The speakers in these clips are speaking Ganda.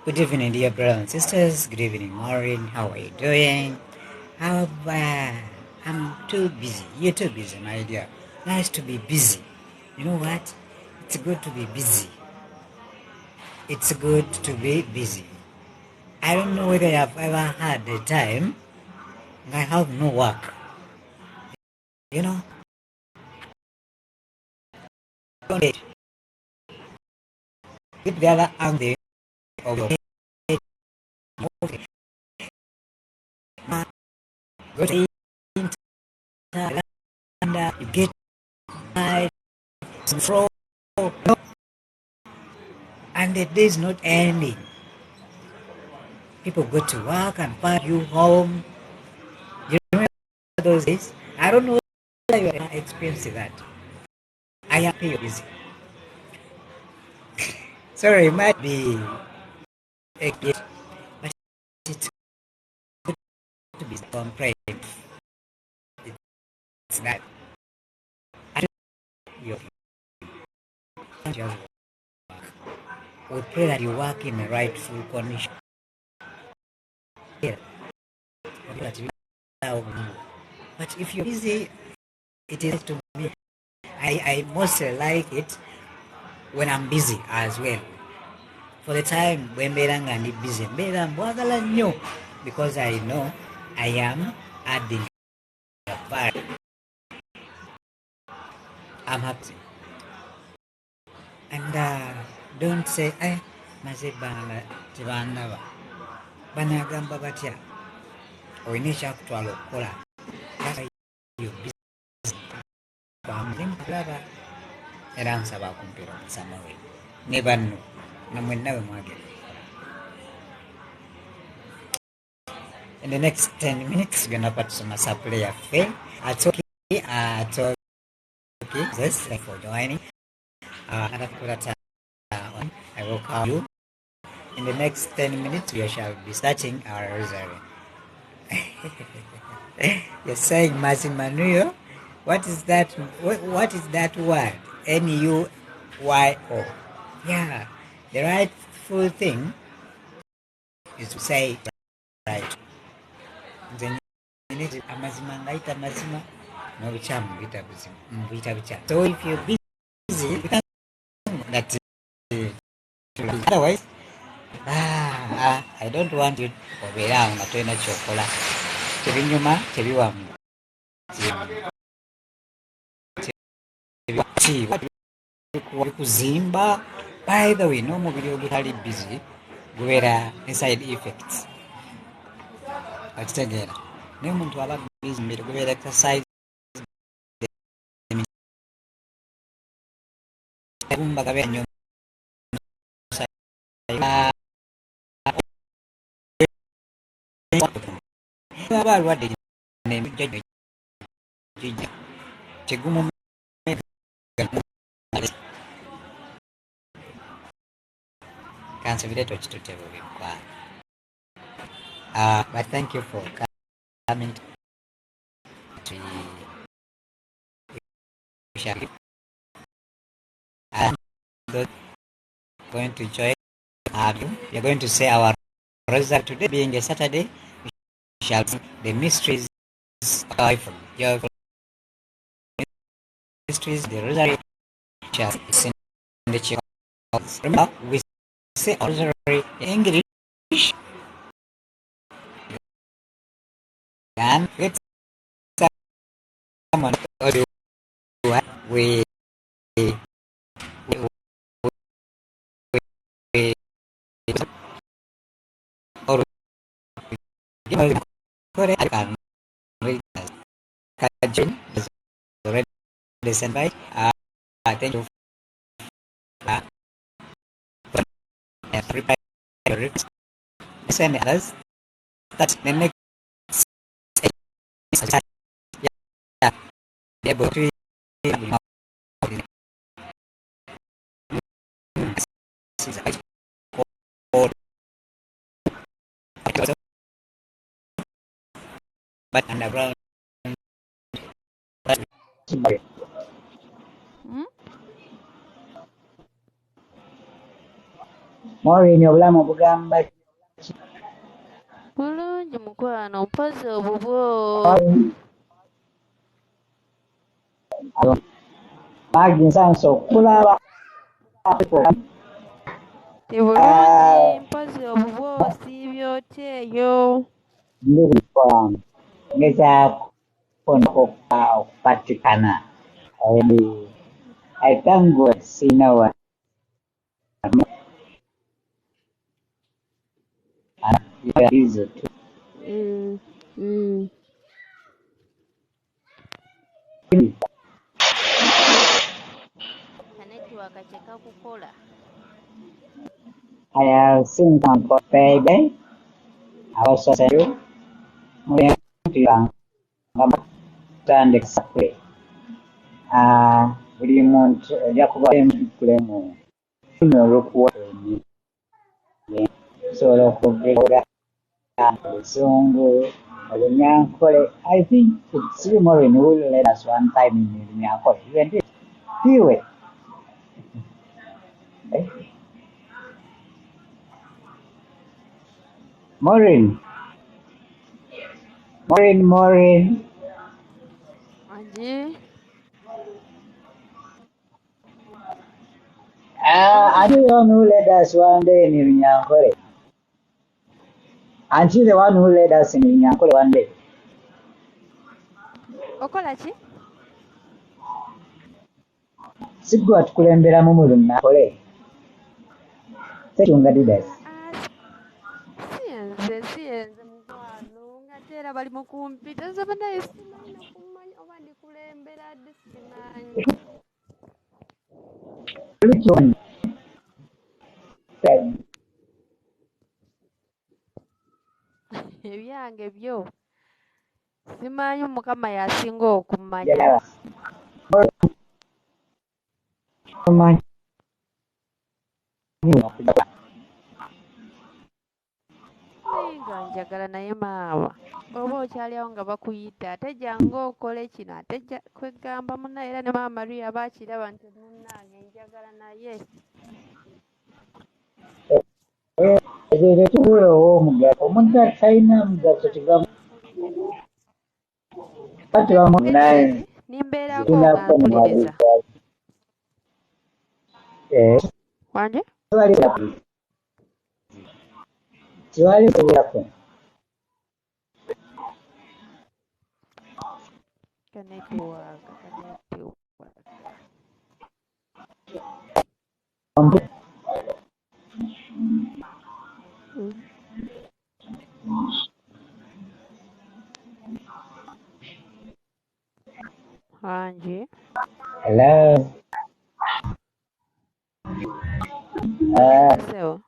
Good evening, dear brothers and sisters. Good evening, Maureen. How are you doing? I'm too busy. You're too busy, my dear. Nice to be busy. You know what? It's good to be busy. It's good to be busy. I don't know whether you have ever had a time I have no work. You know? Don't with the other angle of your head. Go to you get tired, throw, and the day is not ending. People go to work and find you home. You remember those days? I don't know whether you are experiencing that. I am busy. Sorry, it might be a gift, but it's good to be complained. It's not. I don't you just we pray that you work in the rightful condition. Yeah. But if you're busy, it is to me. I mostly like it when I'm busy as well. For the time when mbeera ndi busy, mbeera mbwagala nnyo because I know I am adding value. I'm happy. And don't say, maze bana tebandaba. Banagamba batya. Olina ekyakutwala okukola. Kulaba era nsaba akumpeera omusana we. Ne banno namwe nawe mwagala. In the next 10 minutes, we're going to some player fail. It's okay. It's okay. Just like for joining. I will call you. In the next 10 minutes, we shall be starting our rosary. You're saying Masimanuyo? What is that? What is that word? Nuyo? Yeah. The rightful thing is to say right. Amazima ngaita mazima n'obukyamu mbuyita bukyamu. So if you're busy, you can that otherwise I don't want you obeera awo nga tolina kyokola tebinyuma tebiwamu bikuzimba. By the way, n'omubiri ogutali busy gubeera inside effects. Okitegeera naye omuntu aba busy mbere gubeera exercise gumba gabeera nnyo aba alwadde n'emijja tegumu kansubire tokitutte bubi kwa. But thank you for coming to I'm going to join you. We are going to say our rosary today, being a Saturday. We shall see the mysteries of life. Your mysteries, the rosary shall be in the church. Remember, we say rosary in English. And it's someone to we or correct can read Kajun is already listened by thank you prepare your request send others that's the next yeah able to but underground Maureen obulamu bugamba bulungi mukwano mpozzi obubwo Magi nsanso okulaba tibulungi mpozzi obubwo osiibye otya eyo ngezaako okupatikana I thank God sina wa hizo tu kye kakukola. I have seen some baby. I was so sorry. Tandika kwe buli muntu ajja kuba emukule mu olw'okuwa sobola okugenda Luzungu Olunyankole. I think it's Maureen who led us one time in Olunyankole, isn't it? Anyway, Maureen. Anji? Are you the one who led us one day in Olunyankole? Aren't you the one who led us in Olunyankole one day? Okola ki? Si gwe watukulemberamu mu Olunyankole? Setunga Didas. Siyenze mukwano ng'ate era bali mu kumpita nsaba naye simanyi nakumanya oba ndikulembera ddi simanyi. Ebyange byo simanyi Mukama y'asinga okumanya. Nga njagala naye maama oba okyali awo nga bakuyita ate jangu okole kino ate kwegamba munnaye era ne maama Maria aba akiraba nti munnange njagala naye. Omugaso talina mugaso kigamu. Nimbeerako nga mpuliriza. Wanje? Kiwali kubirako. Kanetiwaka. Wanje? Hello. So.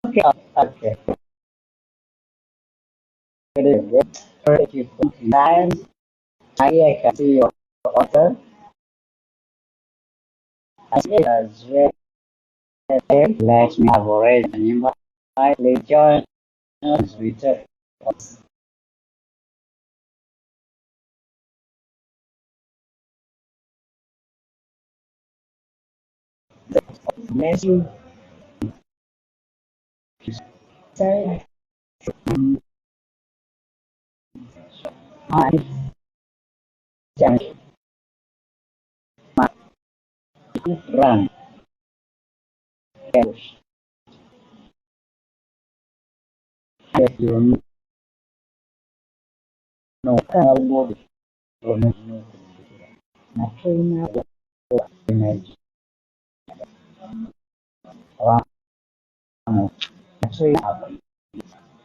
Okay, okay. Good evening. Thank you for your time. I can see your author. I see as well. Let me have already an invite. Please join us with bless you. Say, I just run. If you know how to do na trainer energy. Na trainer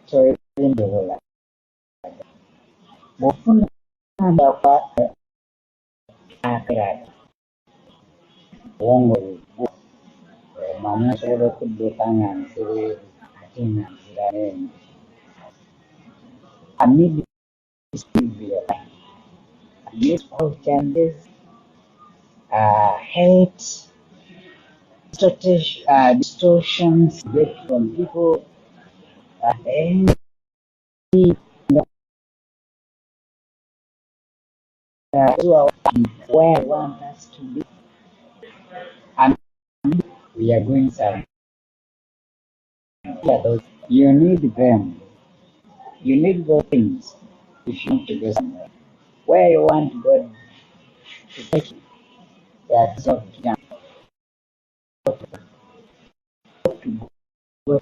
so in the world. Mufuna dapat akhirat. Wongo mana sudah kedua tangan siri acinan sirane. Amid Stevia, amid all changes, hate, distortions get from people, and to our where one has to be, and we are going some. Yeah, those, you need them. You need those things if you want to go somewhere. Where you want God to take you, that's not jump to go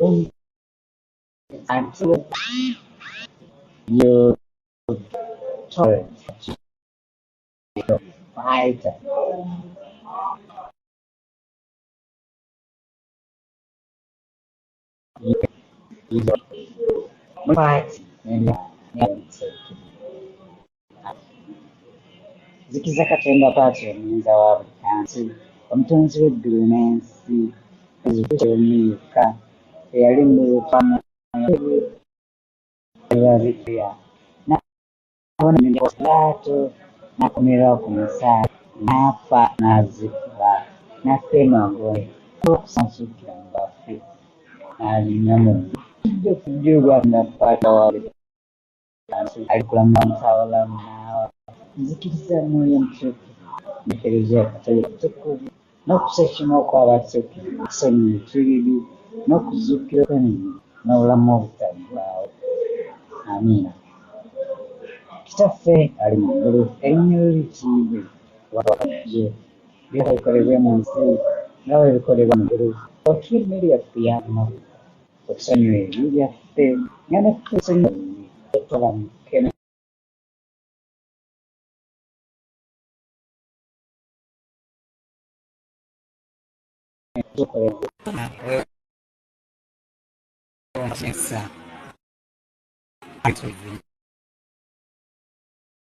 home until you tolerate fight. You, you fight and zikiza Katonda Patro omuyinza wa buli kansi, omutonzi w'eggulu n'ensi, omumyuka eyali mulupamu Victoria n'abona ennyonyi Pilaato n'akomerwa ku musaalaba n'afa n'azuukira n'affa emagombe olw'okusansukira mu bafu n'alinnya mu ggulu okujjulwa n'akwata wa buli kansi alikulamula mutawalamu n'awa nzikiriza Mwoyo Mutukuvu n'Eklezia Katolika Entukuvu n'okusakima kw'abatuukirivu okusonyiwa ekibibi n'okuzuukira okwennyini n'obulamu obutaggwaawo. Amiina. Kitaffe ali mu ggulu, erinnya lyo litiibwe, wakajje byonna bikolebwe mu nsi nga bwe bikolebwa mu ggulu. Otuwe emmere yaffe eya buli lunaku, otusonyiwe ebibi byaffe nga naffe tusonyiwa ebibi by'abatulamuke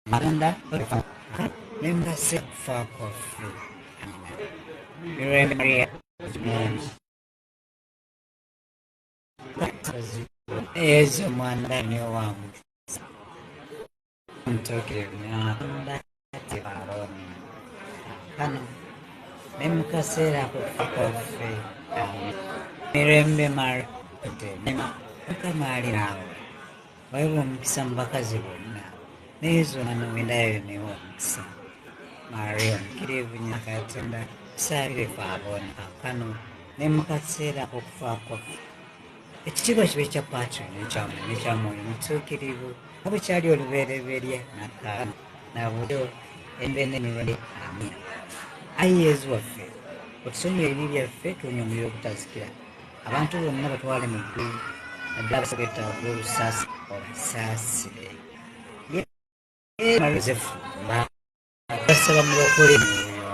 Maganda nemba kufa kwaffe. Mirembe Maria Yesu omwana wange omutuukirivu n'atonda tebaloni kano ne mu kaseera kufa kwaffe. Mirembe Maria Mukama ali naawe, weewa omukisa mu bakazi bonna, ne Yesu omwana w'endayo newa omukisa. Maria omukkirivu nnyina Katonda, tusaabire ffe aboona kaakano ne mu kaseera k'okufa kwaffe. Ekitiibwa kibe kya Patro n'ekya Mwoyo Mutuukirivu nga bwe kyali olubereberye n'akaana na bulijjo emirembe n'emirembe. Amiina. Ayi Yesu waffe, otusonyiwe ebibi byaffe, tuwonye omuliro ogutazikira, abantu bonna batwale mu ggulu, naddala abasabye ettaavu olusaasi obasaasire. Yosefu basaba mulokole mwoyo.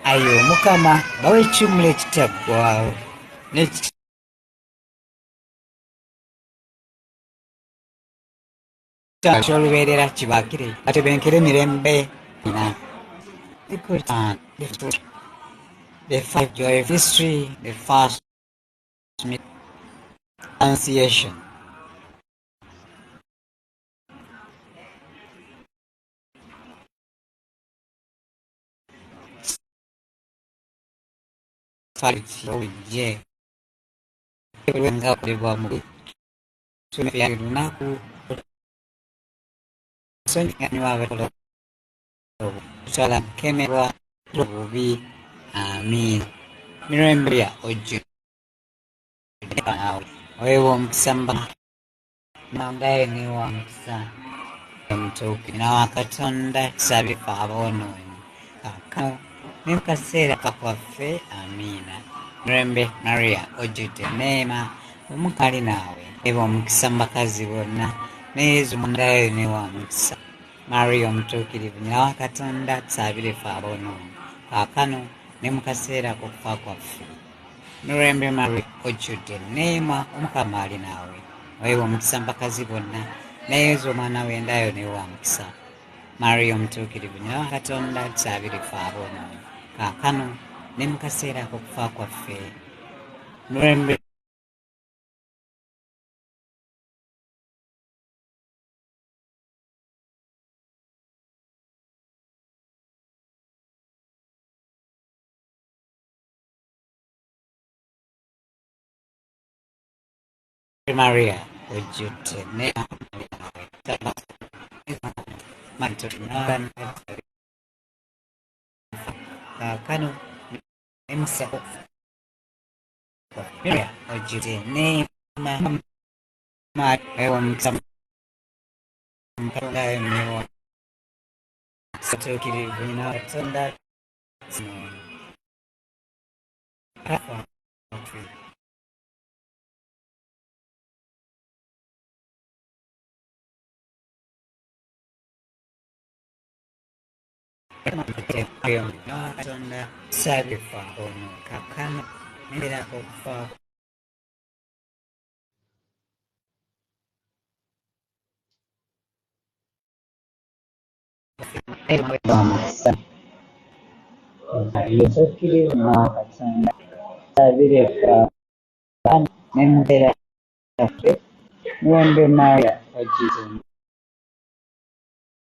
Ayi Omukama bawe ekiwummulo ekitaggwaawo ky'olubeerera kibaakire batebenkere emirembe ina. The five joy of history, the first Annunciation. Ujje nga okolebwa mu lunaku sonyiwa abatolo tusala nkemerwa obubi. Amiina. Mirembe ya ojju weewa omukisa nandaye newa omukisa omutuukirivu nawa Katonda, tusabire ffe aboonoonyi kaakano ne mu kaseera kakwaffe. Amiina. Mirembe Maria ojjudde neema, Omukama ali naawe, weewa omukisa mu bakazi bonna, ne Yesu omwandayo newa omukisa. Maria omutuukirivu nnyina wa Katonda, tusabire ffe aboonoonyi kaakano ne mu kaseera k'okufa kwaffe. Mirembe Maria ojjudde neema, Omukama ali naawe, weewa omukisa mu bakazi bonna, ne Yesu omwana w'endayo newa omukisa. Maria omutuukirivu nnyina wa Katonda, tusabire ffe aboonoonyi kaakano ne mu kaseera k'okufa kwaffe. Mirembe Maria ojjudde neema, kaakano ne mu kaseera k'okufa Maria ojjudde neema, weewa omukisa mu Katonda newa omutuukirivu nnyina wa Katonda, Katonda tusabire ffe aboonoonyi kaakano n'embeera okufa. Bamasa yosokiri mwakatsanga sabireka nemutera mwembe maya wajizo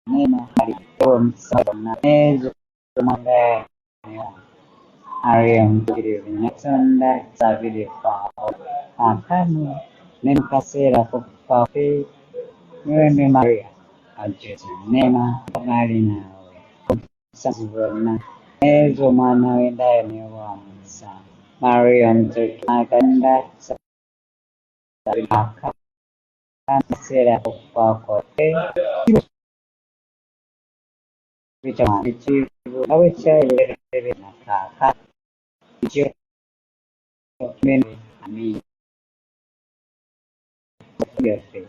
nema hari omusana ezo mangaya ariyamukiri natsanda sabireka akanu nemukasera kupafe mwembe maya wajizo nema mali nawe sazibona ezo mwana w'endani wamusa Mariam tukaganda akasera okwakote bitamani kivu nawe kyayerere nakaka kyo mene ami yafe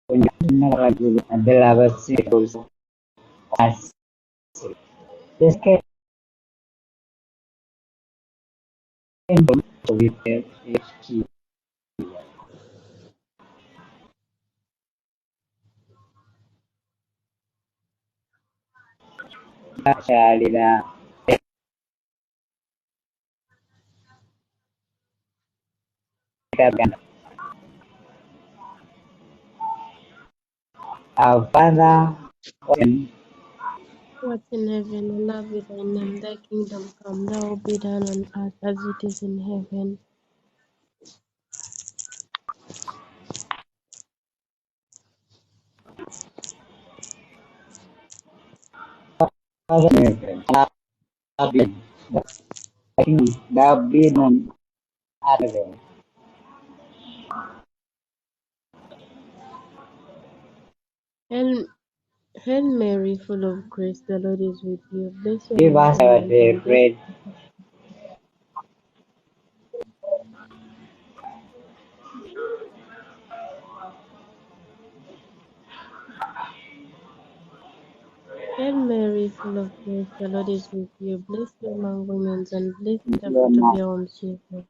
kunyana ragulu adela basiruza as deske endo wite eski akyalira Ganda. Our Father, What's in heaven, hallowed be thy name, thy kingdom come, thy will be done on earth as it is in heaven. Father in heaven, hallowed be thy kingdom, thou be done at heaven. Hail, Hail Mary, full of grace, the Lord is with you. Blessed are you Give among us our women, daily and blessed bread. Hail Mary, full of grace, the Lord is with you. Blessed are you among women, and blessed is the Your fruit of mouth. your womb, Jesus.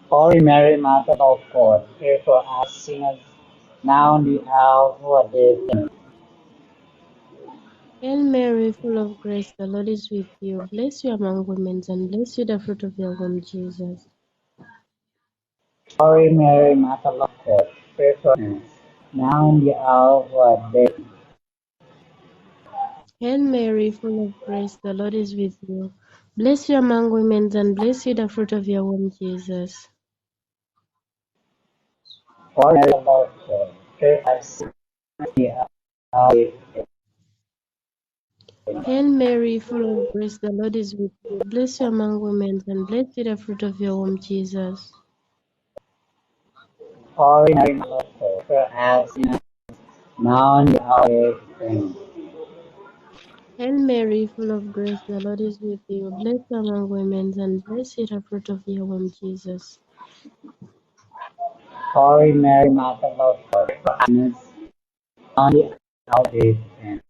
Holy Mary, Mother of God, pray for us sinners, now and the hour of our death. Hail Mary, full of grace, the Lord is with you. Blessed are you among women, and blessed is the fruit of your womb, Jesus. Holy Mary, Mother of God, pray for us, now and the hour of our death. Hail Mary, full of grace, the Lord is with you. Blessed are you among women, and blessed is the fruit of your womb, Jesus. Holy Mary, Mother of God, pray for us, now and the hour of our death. Hail Mary, full of grace, the Lord is with you. Blessed are you among women, and blessed is the fruit of your womb, Jesus. Holy Mary, Mother of God, pray for us, now and the hour of our death. Hail Mary, full of grace, the Lord is with you. Blessed are you among women, and blessed is the fruit of your womb, Jesus. Holy Mary, Mother of God, pray for us, now and the hour of our death.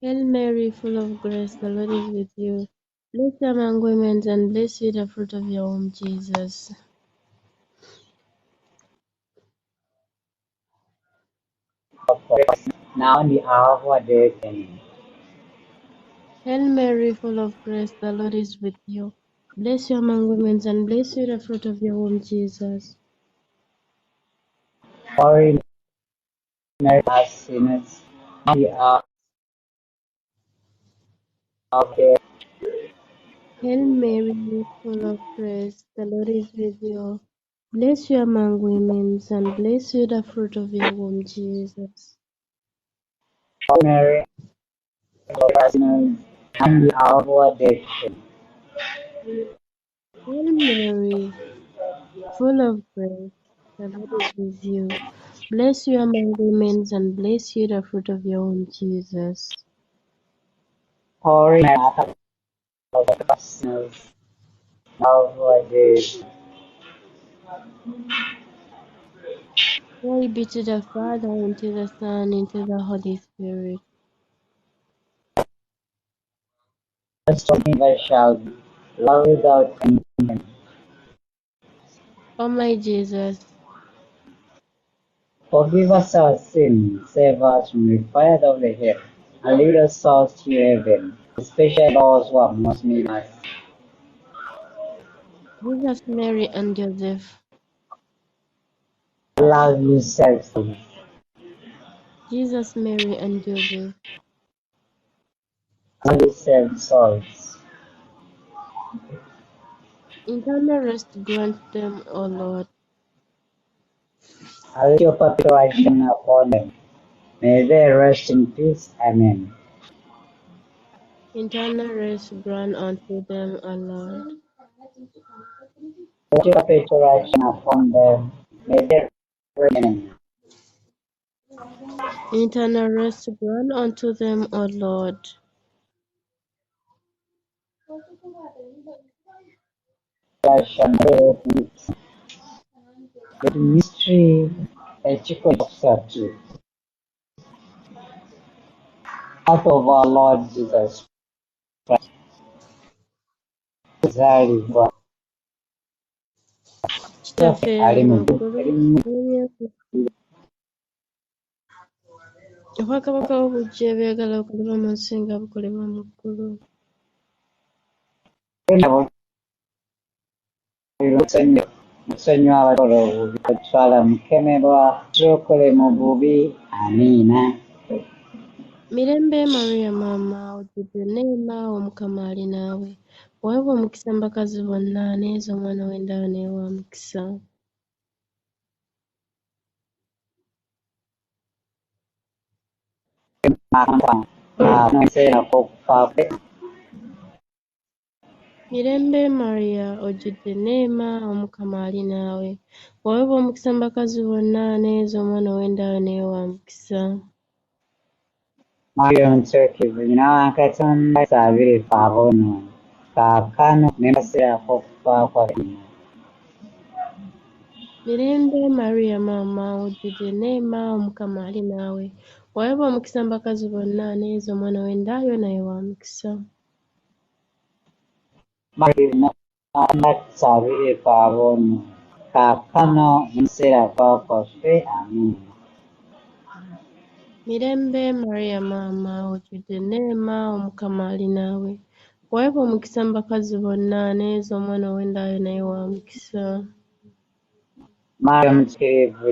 Hail Mary, full of grace, the Lord is with you. Blessed are you among women, and blessed is the fruit of your womb, Jesus. Now in the hour of our death. Amen. Hail Mary, full of grace, the Lord is with you. Blessed are you among women, and blessed is the fruit of your womb, Jesus. Holy Mary, us sinners, now in the hour of death. Hail Mary, full of grace, the Lord is with you. Blessed are you among women, and blessed is the fruit of your womb, Jesus. Holy Mary, us sinners, now in the hour of our death. Amen. Hail Mary, full of grace, the Lord is with you. Blessed are you among women, and blessed is the fruit of your womb, Jesus. Holy Mary, Mother of us sinners, now of our death. Glory be to the Father, and to the Son, and to the Holy Spirit. As for me, I shall be love without end. O my Jesus, Forgive us our sins, save us from the fire of the hell, and lead us souls to heaven, especially those who are most need us. Jesus, Mary, and Joseph. Love yourself. Jesus, Mary, and Joseph. Love yourself souls. Eternal rest grant them, O Lord. And let your perpetuation upon them. May they rest in peace. Amen. Eternal rest grant unto them, O Lord. Let your perpetuation upon them. May they remain. Eternal rest grant unto them, O Lord. The mystery, a chicken of out of our Lord Jesus Christ, Zari wa Kitaffe alimu mukulu, obwakabaka obujja ebyagala okolebwa mu nsi nga bukolebwa mu ggulu. musonyiwa abakola obubi otwala mukemerwa tulokole mu bubi. Amiina. Mirembe Maria maama ojjudde neema Omukama ali naawe, oweebwa omukisa mu bakazi bonna n'ezo omwana w'endaalo n'ewa mukisa. Akaseera k'okufa kwe Mirembe Maria ojjudde neema Omukama ali naawe, oweebwa omukisa mu bakazi bonna n'ezo omwana w'endaalo n'ewa mukisa. Maria Omutuukirivu nnyina wa Katonda asaabire ffe aboonoonyi kaakano ne mu kaseera k'okufa kwaffe. Mirembe Maria maama ojjudde neema Omukama ali naawe, oweebwa omukisa mu bakazi bonna n'ezo omwana w'endaalo naye wa mukisa. Maria asaabire ffe aboonoonyi kaakano ne mu kaseera k'okufa kwaffe. Amiina. Mirembe Maria maama ojjudde neema Omukama ali naawe, oweebwa omukisa mu bakazi bonna n'ezo omwana w'endaalo naye wa mukisa. Maria Omutuukirivu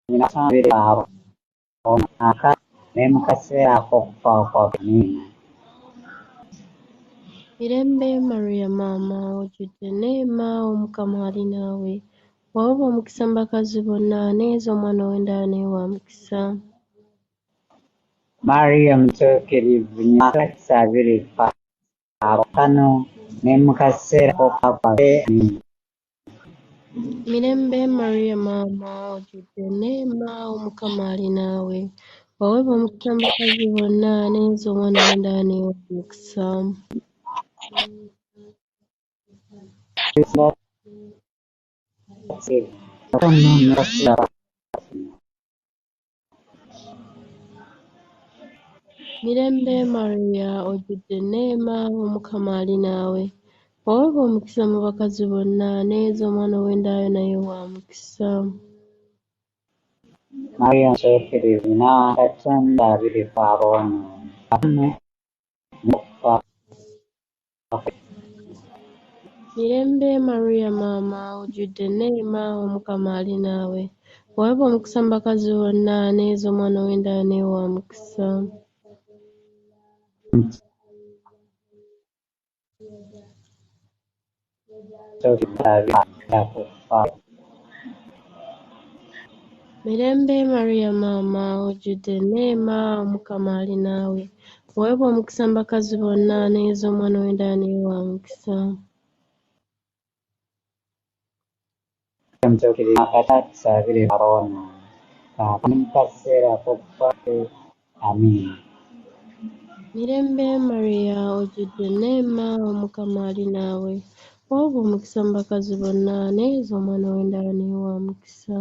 nnyina asaabire ffe aboonoonyi kaakano ne mu kaseera k'okufa kwaffe. Amiina. Mirembe Maria maama ojjudde neema Omukama ali naawe, oweebwa omukisa mu bakazi bonna n'ezo omwana w'endaalo naye wa mukisa. Maria Omutuukirivu nnyina asaabire ffe kaakano ne mu kaseera k'okufa kwaffe. Amiina. Mirembe Maria maama ojjudde neema Omukama ali naawe, oweebwa omukisa mu bakazi bonna n'ezo omwana w'endaalo naye wa mukisa. Mirembe Maria ojjudde neema Omukama ali naawe, oweebwa omukisa mu bakazi bonna n'ezo omwana w'endaalo naye wa mukisa. Maria Omutuukirivu nnyina wa Katonda asaabire ffe aboonoonyi kaakano ne mu kaseera k'okufa kwaffe. Mirembe Maria maama ojjudde neema Omukama ali naawe, oweebwa omukisa mu bakazi bonna n'ezo omwana w'endaalo naye wa mukisa. Mirembe Maria maama ojjudde neema Omukama ali naawe, oweebwa omukisa mu bakazi bonna n'ezo omwana w'endaalo naye wa mukisa. Omutuukirivu Katonda asaabire ffe aboonoonyi kaakano ne mu kaseera k'okufa kwaffe. Amiina. Mirembe Maria ojjudde neema Omukama ali naawe, oweebwa omukisa mu bakazi bonna n'ezo omwana w'endaalo naye wa mukisa.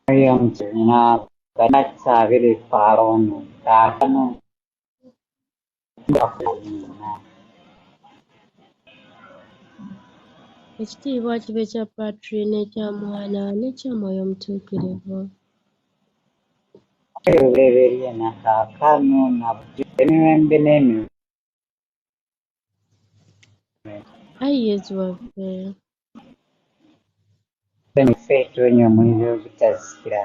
Maria Omutuukirivu nnyina wa Katonda asaabire ffe aboonoonyi kaakano ne mu kaseera k'okufa kwaffe. Amiina. Ekitiibwa kibe kya Patri n'ekya Mwana n'ekya Mwoyo Omutuukirivu. Olubereberye na kaakano na buli emirembe n'emirembe. Ayi Yezu waffe. Ffe tuwonye omuliro ogutazikira,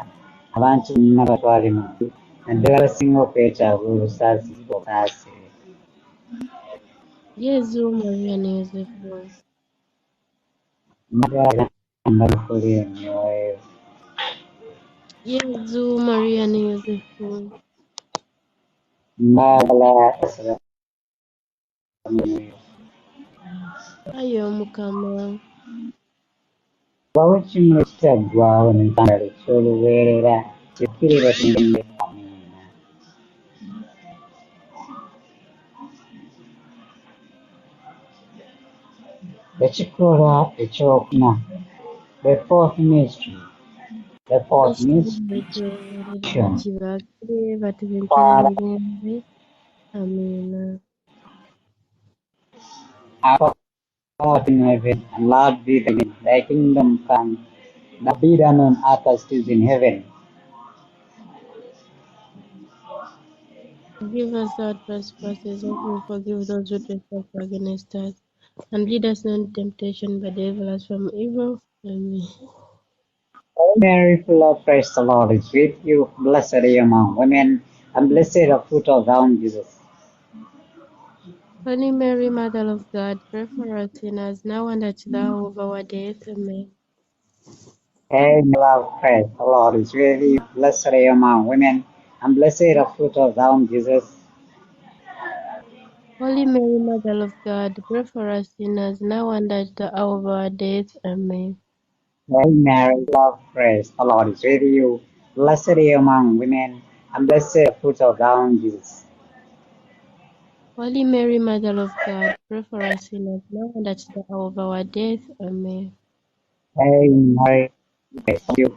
abantu bonna batwale mu ggulu, naddala abasinga okwetaaga obusaasire obusaasire. Yezu, Maria ne Yozefu. Mbagala mbakole emyoyo. Yezu, Maria ne Yozefu. Mbagala asala emyoyo. Ayi Omukama. Bwawe kimwe kitaggwaawo n'ekyambalo ky'olubeerera kikkirire tumbe amiina. Ekikolwa ekyokuna, the fourth mystery. The fourth mystery, Kibakire batubentera Father, mirembe. Amiina. our God in heaven, hallowed be thy name. Thy kingdom come, thy be done on earth as it is in heaven. Forgive us our trespasses, as we forgive those who trespass against us. And lead us not into temptation, but deliver us from evil. Amen. Hail Mary, full of grace, the Lord is with you. Blessed are you among women, and blessed the fruit of thy womb, Jesus. Holy Mary, Mother of God, pray for us sinners, now and at the hour of our death. Amen. Hail Mary, full of grace, the Lord is with you. Blessed are you among women, and blessed the fruit of thy womb, Jesus. Holy Mary, Mother of God, pray for us sinners, now and at the hour of our death. Amen. Hail Mary, full of grace, the Lord is with you. Blessed are you among women, and blessed the fruit of thy womb, Jesus. Holy Mary, Mother of God, pray for us sinners, now and at the hour of our death. Amen. Hail Mary, grace of you.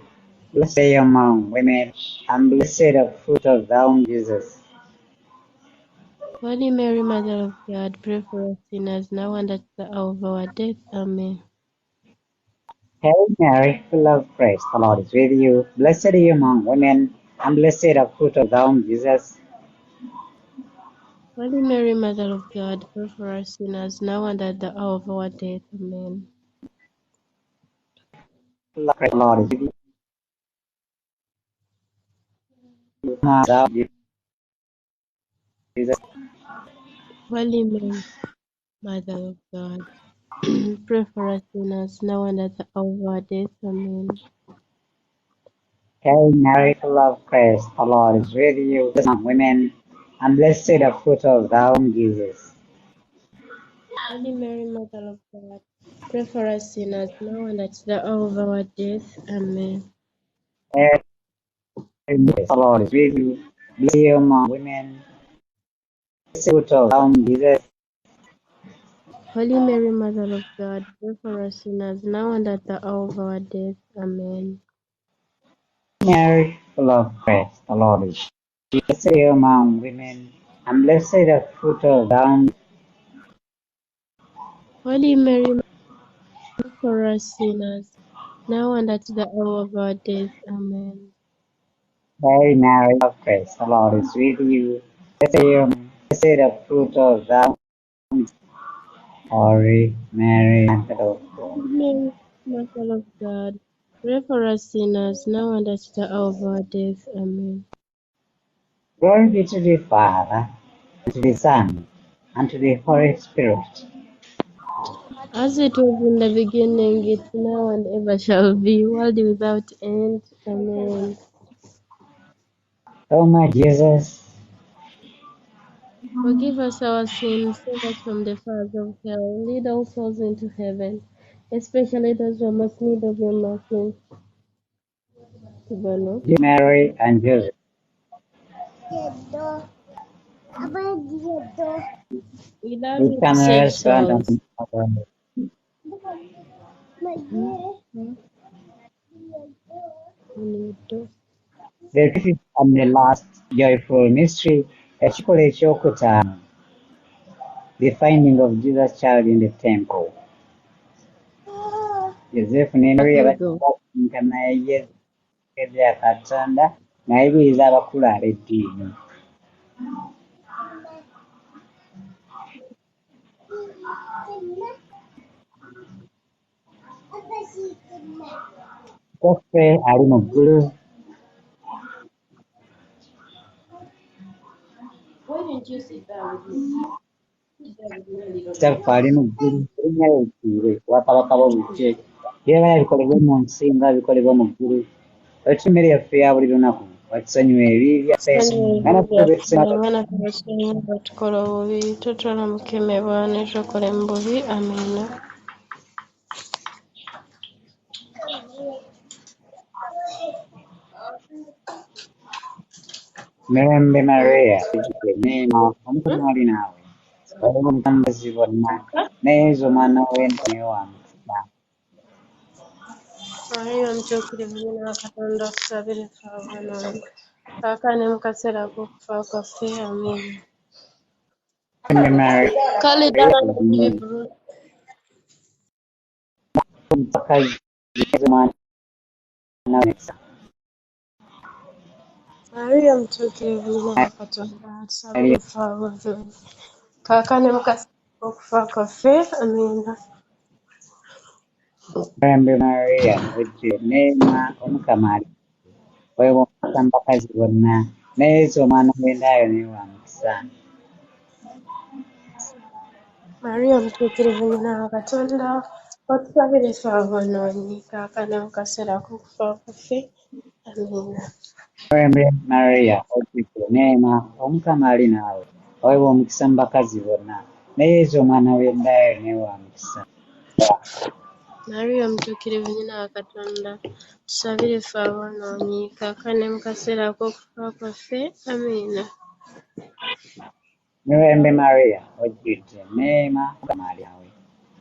Blessed are you among women, and blessed the fruit of thy womb, Jesus. Holy Mary, Mother of God, pray for us sinners, now and at the hour of our death. Amen. Hail Mary, full of grace, the Lord is with you. Blessed are you among women, and blessed the fruit of thy womb, Jesus. Holy Mary, Mother of God, pray for us sinners, now and at the hour of our death. Amen. Full of grace, the Lord is with you. Thou Jesus. Holy Mary, Mother of God, pray for us sinners, now and at the hour of our death. Amen. Hail Mary, full of grace, the Lord is with you. Blessed among women, and blessed the fruit of thy womb, Jesus. Holy Mary, Mother of God, pray for us sinners, now and at the hour of our death. Amen. Hail Mary, the Lord is with you. Blessed are you among women, blessed the fruit of thy womb, Jesus. Holy Mary, Mother of God, pray for us sinners, now and at the hour of our death. Amen. Mary, full of grace, the Lord is with you. Blessed are you among women, and blessed the fruit of thy womb. Holy Mary, pray for us sinners, now and at the hour of our death. Amen. Hail Mary, full of grace, the Lord is with you. Blessed are you, blessed the fruit of thy womb. Holy Mary, Mother of God. Holy Mary, Mother of God, pray for us sinners, now and at the hour of our death. Amen. Glory be to the Father, and to the Son, and to the Holy Spirit. As it was in the beginning, it's now and ever shall be, world without end. Amen. O my Jesus, Forgive us our sins, save us from the fires of hell, lead all souls into heaven, especially those who are most need of your mercy. Tubano. Mary, and Joseph, We love we you, can save respond souls. on our The fifth and the last joyful mystery, ekikolo ekyokutaano, the finding of Jesus' child in the temple. Yosefu ne Mariya bakiika naye ye bya Katonda n'ayigiriza abakulu ab'eddiini. Kitaffe ali mu ggulu. Kitaffe ali mu ggulu, erinnya lye litukuze, obwakabaka bwo bujje, byebala bikolebwe mu nsi nga bikolebwa mu ggulu. Otuwa emmere yaffe eya buli lunaku, watusonyiwa ebibi byaffe nga naffe bwe tusonyiwa batukola obubi, totwala mu kukemebwa ne tokola mu bubi. Amiina. Mirembe Maria, ojjudde neema, Omukama ali naawe, waliwo omukambazi bonna, naye Yesu omwana w'endiga wa mukisa. Mariya omutuukirivu nnyina wa Katonda, otusabire ffe aboonoonyi, kaakano ne mu kaseera k'okufa kwaffe. Amiina. Mirembe Maria, Kale ddala n'ebibulu. omupakazi Yesu omwana w'emikisa. Mariya omutuukirivu nnyina wa Katonda, otusabire ffe aboonoonyi, kaakano ne mu kaseera k'okufa kwaffe. Amiina. Mirembe Maria, ojjudde neema, Omukama ali naawe, weewuunya omukisa mu bakazi bonna, naye Yesu omwana w'endaaya naye wa mukisa. Mariya omutuukirivu nnyina wa Katonda, otusabire ffe aboonoonyi, kaakano ne mu kaseera k'okufa kwaffe. Amiina. Mirembe Maria, ojjudde neema, Omukama ali naawe, weewuunya omukisa mu bakazi bonna, naye Yesu omwana w'endaaya naye wa mukisa. Mariya omutuukirivu nnyina wa Katonda, tusabire ffe aboonoonyi, kaakano ne mu kaseera k'okufa kwaffe. Amiina. Mirembe Maria, ojjudde neema, Omukama ali naawe,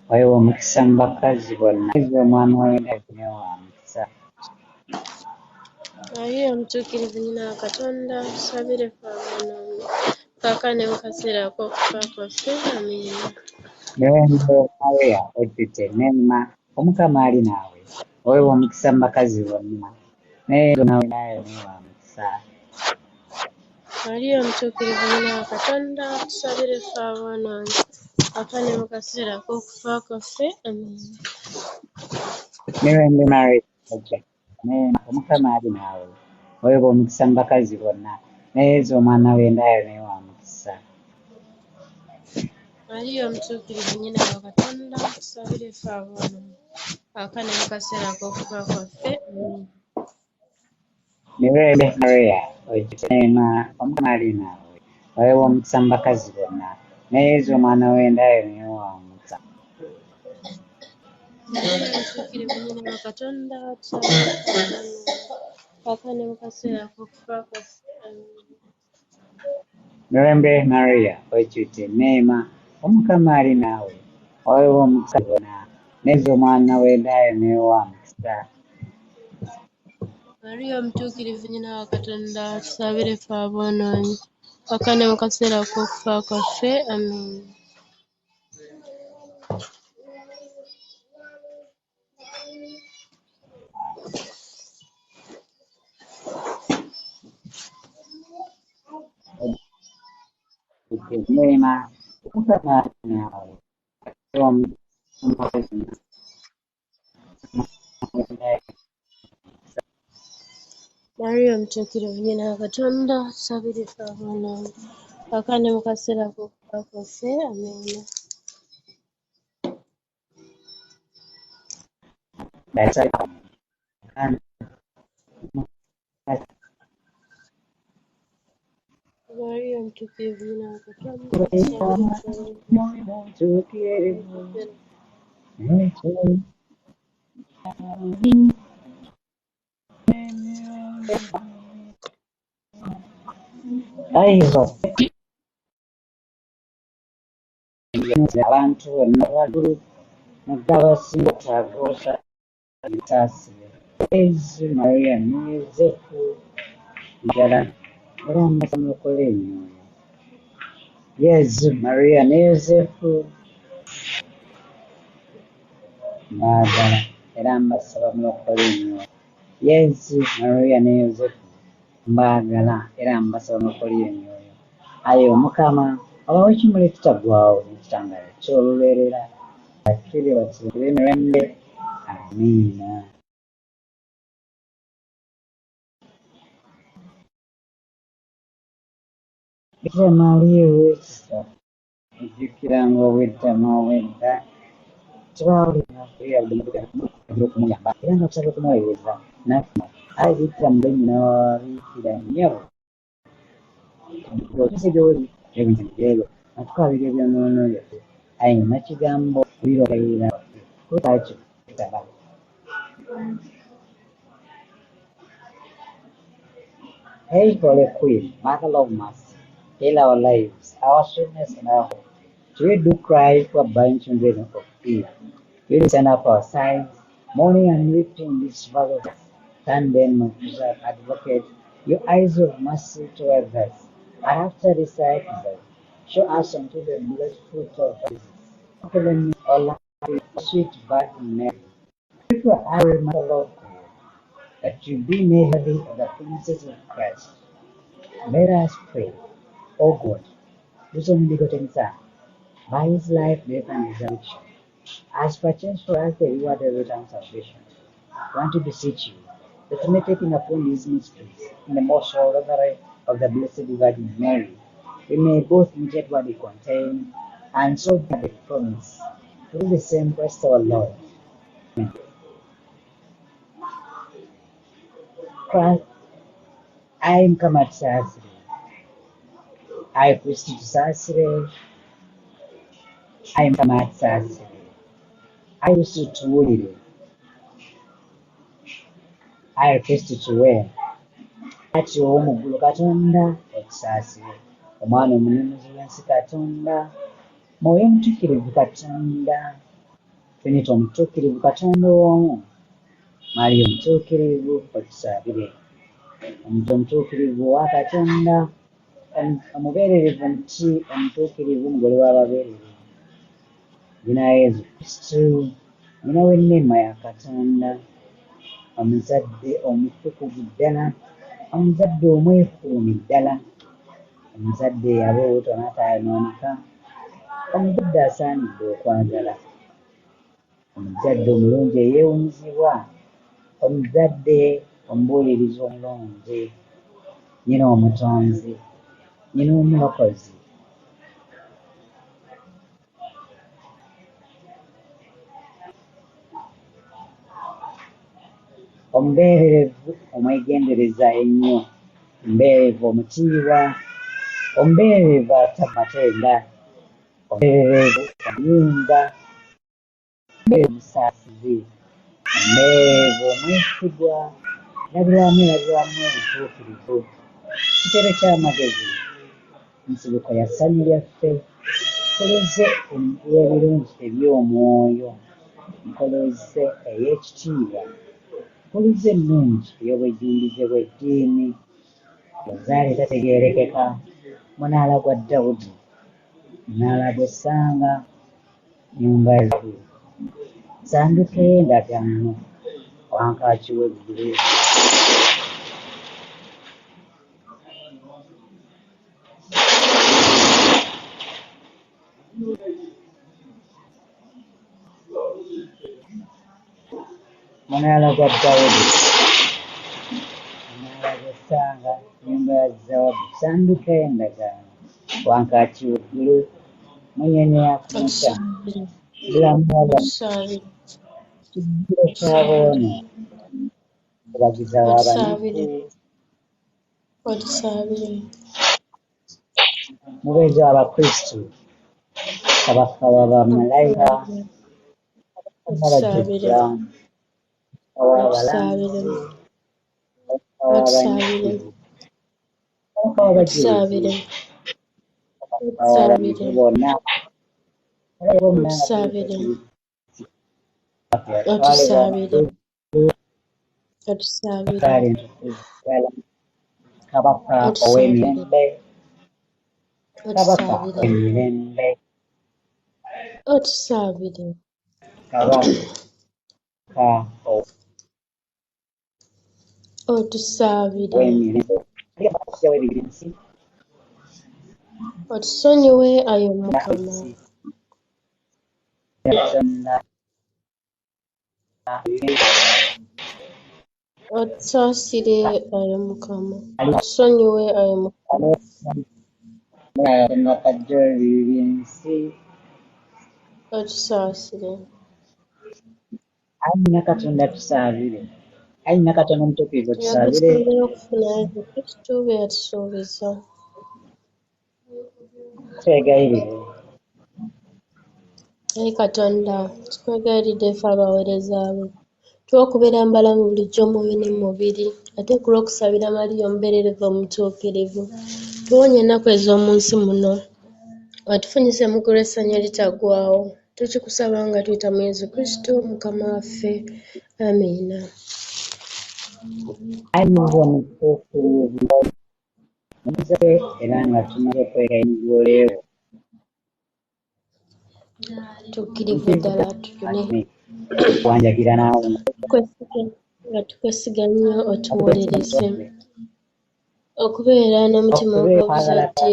weewuunya omukisa mu bakazi bonna, Yesu omwana w'endaaya naye wa mukisa. Mariya omutuukirivu nnyina wa Katonda, tusabire ffe aboonoonyi, kaakano ne mu kaseera k'okufa kwaffe. Amiina. Mirembe Maria, ojjudde neema, Omukama ali naawe, weewuunya omukisa mu bakazi bonna, naye Yesu omwana w'endaaya naye wa mukisa. Mariya omutuukirivu nnyina wa Katonda, tusabire ffe aboonoonyi, kaakano ne mu kaseera k'okufa kwaffe. Amiina. Mirembe Maria, ojjudde neema, Omukama ali naawe, weewuunya omukisa mu bakazi bonna, naye Yesu omwana w'endaaya naye wa mukisa. Mariya omutuukirivu nnyina wa Katonda, tusabire ffe aboonoonyi, kaakano ne mu kaseera k'okufa kwaffe. Amiina. Mirembe Maria, ojjudde neema, Omukama ali naawe, weewuunya omukisa mu bakazi bonna, naye Yesu omwana w'endaaya naye wa mukisa. Mariya omutuukirivu nnyina wa Katonda, tusabire ffe aboonoonyi, kaakano ne mu kaseera k'okufa kwaffe. Amiina. Mirembe Maria, ojjudde neema, Omukama ali naawe, weewuunya omukisa bonna, naye Yesu omwana w'endaaya naye wa mukisa. Mariya omutuukirivu nnyina wa Katonda, tusabire ffe aboonoonyi, kaakano ne mu kaseera k'okufa kwaffe. Amiina. Ojjudde neema, Omukama ali naawe, weewuunya omukisa mu bakazi bonna, Mariya omutuukirivu nnyina wa Katonda, tusabire ffe aboonoonyi, kaakano ne mu kaseera k'okufa kwaffe. Amiina. Mariya omutuukirivu nnyina wa Katonda, tusabire ffe abantu bonna waggulu naddala abasinga otaagosa ebitaasibe. Yezu Maria ne Yosefu ddala era mbasamulokola emyoyo. Yezu Maria ne Yosefu baagala era mbasaba mulokole nnyo. Yesu, Maria ne Yosefu mbaagala era mbasaba mulokole ennyoyo. Ayi Omukama obawe ekimuli ekitaggwaawo n'ekitangaala ky'olubeerera bakire bakire emirembe. Amiina. Bikira Maria ow'ekisa ojjukiranga obwedda n'obwedda tubawulira okumuyamba era nga tusaba okumuweereza naffe ayi Bikira mube nnyina wa Bikira nnyo otusigoli ebintu byeyo natukabira ebyonoono byaffe ayi nakigambo birokayira kutakyo kitaba. Hail Holy Queen, Mother of Mercy, heal our lives, our sweetness and our hope. We do cry for abiding children of Eve. We send up our sighs, mourning and weeping in this valley of death. Turn then, my preserved advocate, your eyes of mercy towards us, and after this sight, show us unto the blessed fruit of Jesus. Heavenly, O Lord, sweet Virgin Mary, pray for our Mother Lord, that you be made worthy of the promises of Christ. Let us pray, O God, whose only begotten Son, by his life, death, and resurrection, has purchased for us the reward of eternal salvation. Want to beseech you that meditating upon these mysteries in the most holy rosary of the Blessed Virgin Mary, we may both imitate what they contain and so get the promise through the same Christ our Lord. Amen. Christ, I am come at Sasre. I preach to Sasre. I am come at Sasre. I wish to Wulire. I request to wear. Ati omugulu Katonda otusaasire, omwana omununuzi w'ensi Katonda, mwoyo omutuukirivu Katonda, Trinity omutuukirivu Katonda omu, Maria omutuukirivu otusaabire, omuntu omutuukirivu wa Katonda, omubeererivu omuti omutuukirivu omugole w'ababeerere, nnyina Yezu Kristu, nnyina w'enneema ya Katonda, omuzadde omutukuvu ddala, omuzadde omwekuumi ddala, omuzadde eyaba olubuto n'atayonooneka, omuzadde asaanidde okwagala, omuzadde omulungi eyeewunyizibwa, omuzadde omubuulirizi omulungi, nnyina omutonzi, nnyina omulokozi. Omubeererevu omwegendereza ennyo, omubeererevu omutiibwa, omubeererevu atamatenda, omubeererevu omuyinza, omubeererevu omusaasizi, omubeererevu omwesigwa, labirwamu ebituukirivu, kitebe ky'amagezi, nsibuko ya ssanyu lyaffe, nkoloze ey'ebirungi eby'omwoyo, nkoloze ey'ekitiibwa, nkoloze ennungi ey'obwejjumbize bw'eddiini, Rozaali tategeerekeka, munaala gwa Dawudi, munaala gw'essanga, nnyumba yaggulu, ssanduka y'endagaano, wankaaki w'eggulu. Munaala gwa Dawudi, munaala gw'essanga, nnyumba ya Zawadi, ssanduka y'endagaano, wankaaki w'eggulu, munyeenye ya ku makya, bulamu kijjiro ky'aboono, obagiza w'abanyazi, mubeezi w'Abakristu, kabaka wa bamalayika, abajjajja, w'abalambuzi, w'abanyigivu, w'abajulizi, w'abalamizi bonna, kabaka ow'emirembe, kabaka w'emirembe, kabaka omwaka Otusaabire. w'emirembe w'ebibiri nsi Otusonyiwe ayo Mukama. Katonda Otusaasire ayo Mukama. Otusonyiwe ayo Mukama. Katonda kajja w'ebibiri nsi Otusaasire. ayi na Katonda tusaabire ayi na Katonda omutuukirivu tusaabire Yakusinzira okufuna Yesu Kristo bwe yatusuubiza. twegayirire Ayi Katonda tukwegayiridde ffe abaweereza bo tuwa okubeera mbalamu bulijjo omwoyo ne mu mubiri ate ku lw'okusabira Mariya omubeererivu omutuukirivu tuwonye ennaku ez'omu nsi muno atufunyise mu ggulu essanyu eritaggwaawo tukikusaba nga tuyita mu Yesu Kristo Mukama waffe. Amiina. ayi nze omutuukirivu muze era nga tumaze okwegayirira oleewo Tukkirivu ddala tujune wanjagira naawe nga tukwesiga nnyo otuwolereze okubeera n'omutima ogw'obuzadde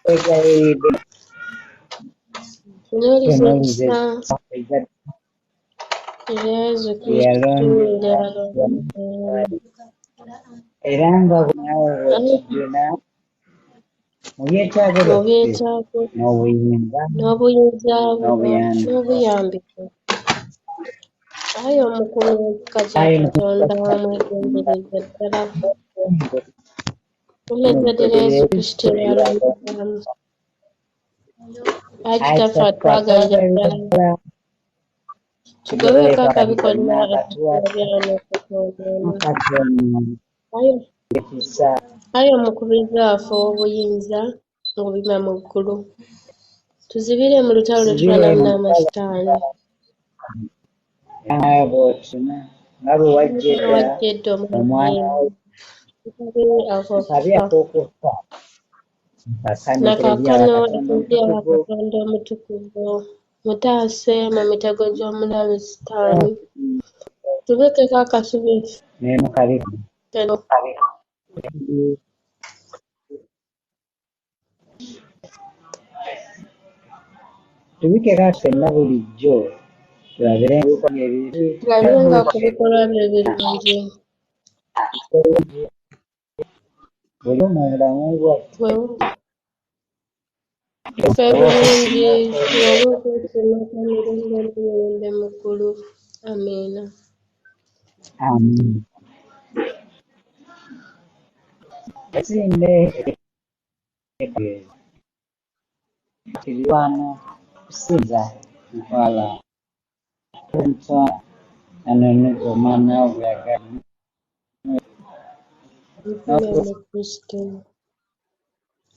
twegayiridde tunoonyereza ekisa Yesu Kristo era nga naawe bw'otujjuna mu byetaago mu byaffe byetaago n'obuyinza n'obuyinza bwo n'obuyambi n'obuyambi bwo. Ayi omukulu w'ekika kya Katonda mwegendereze ddala tulezadira Yesu Kristo eyalonderamu. Ayi kitaffe atwagalira ddala tugobeko akabikolera ebyabyano ayi omukubiriza waffe ow'obuyinza ng'obima mu ggulu tuzibire mu lutalo lwe tufaanamu n'amasitaani bw'otuna nga bwe wajjedda wajjedde omwana akabi ak'okufa nakaakano etuddya Katonda omutukuvu mutaase mu mitego gy'omulabe sitaani tubekeko akasubi nemukabifu ffeno tubikeka ffenna bulijjo tulabirenga ku bikolwa bye ebirungi buli omu bulamu bwaffe ffe bulungi tulobe okwesiimako emirembe n'emirembe mu ggulu. Amiina. amin ekisinde kiri wano kusinza nkwala omutwa nanone omwana obuyagala Mukama mu Kristo.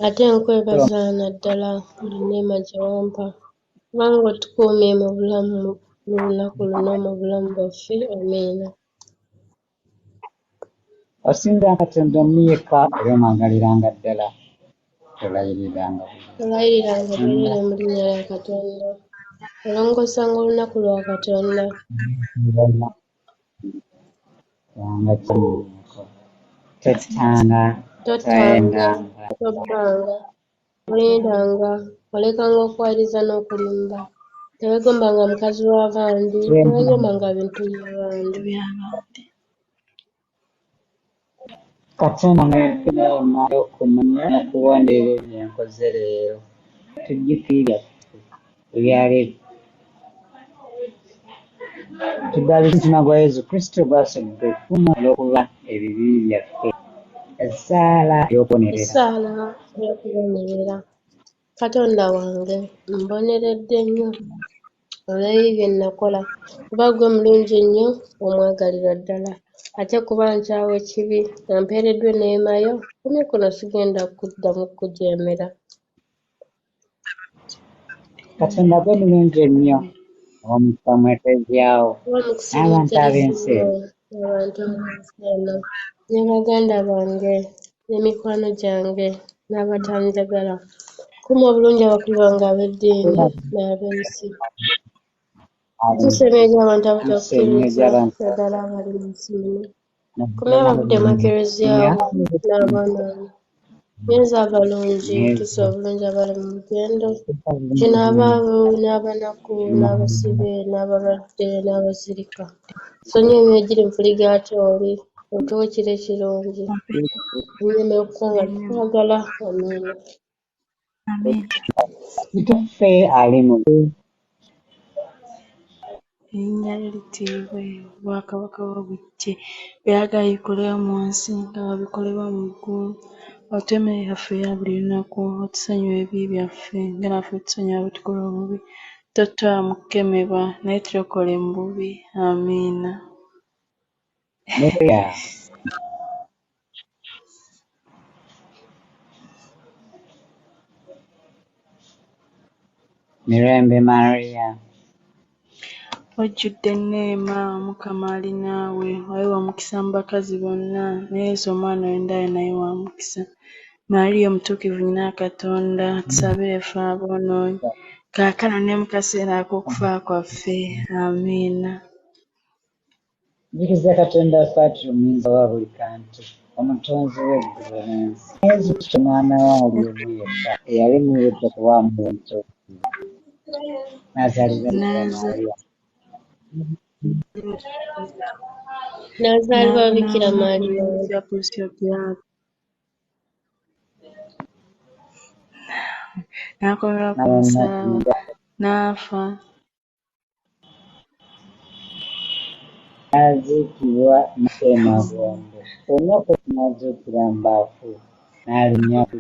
Ate nkwebaza naddala buli nneema gye wampa kubanga otukuumye mu bulamu mu lunaku luno mu bulamu bwaffe. Amiina. osinza Katonda omuyeka era omwagaliranga ddala tolayiriranga Olayiriranga bwereere mu linnya lya Katonda olongosanga olunaku lwa Katonda yanga kimuko totanga totanga tobbanga olindanga olekanga okwaliza n'okulimba teweegombanga mukazi w'abandi teweegombanga bintu by'abandi. Katonda neema y'okumanya n'okuwondera ebyo enkoze leero tujjukirya ebyali tuddaabiriza omutima gwa Yesu Kristo gwasogga effumu olw'okuba ebibi byaffe essaala y'okubonerera. Katonda wange mboneredde nnyo olw'ebyo bye nakola kuba ggwe mulungi nnyo omwagalirwa ddala ate kuba nkyawa ekibi nga mpeereddwa enneema yo kumye kuno sigenda kuddamu kujeemera. Katonda gwe mulungi ennyo omukisa mwetezyawo n'abantu ab'ensi eno ne baganda bange n'emikwano gyange n'abatanjagala. Kuuma obulungi abakulu bange ab'eddiini n'ab'ensi. Tusembeja abantu abatakkiriza naddala abali mu nsi muno. Komya abavudde mu ekereziya n'abaana be. Nyenza abalungi tusse obulungi abali mu lugendo. Kino abaabo n'abanaku n'abasibe n'abalwadde n'abazirika. Nsonyi emyoyo egiri mu puligaatooli otuwe ekiro ekirungi. Ennyumba y'okufa nga tukwagala. Amiina. Kituffe ali mu Erinnya lye littiibwe. Obwakabaka bwo bujje, by'ayagala bikolewo mu nsi nga bwe mu ggulu. Otuwe emmere yaffe eya buli lunaku, otusonyiwe ebibi byaffe nga naffe tusonyiwa abetukola obubi. Totutwala mu kukemebwa naye tulokole mu bubi. Amiina. Maria. Mirembe Maria. Wajjudde enneema, Mukama ali naawe, wawe wa mukisa mu bakazi bonna, ne Yesu omwana w'endaaya naye wa mukisa. Maria omutuukirivu nnyina Katonda, tusabire ffe aboonoonyi, kaakano ne mu kaseera ak'okufa kwaffe. Amiina. Njiriza Katonda waffe ati omuyinza wa buli kantu, omutonzi w'eggulu n'ensi. Yesu Kristo mwana we ali omu yekka, eyalemebwa okuwaamu omuto. N'azaalibwa Bikira Maria. N'azaalibwa Bikira Maria. N'akomerwa ku musaalaba, n'afa. N'aziikibwa n'emagombe. Olunaku n'azuukira mu baafu, n'alinnya ku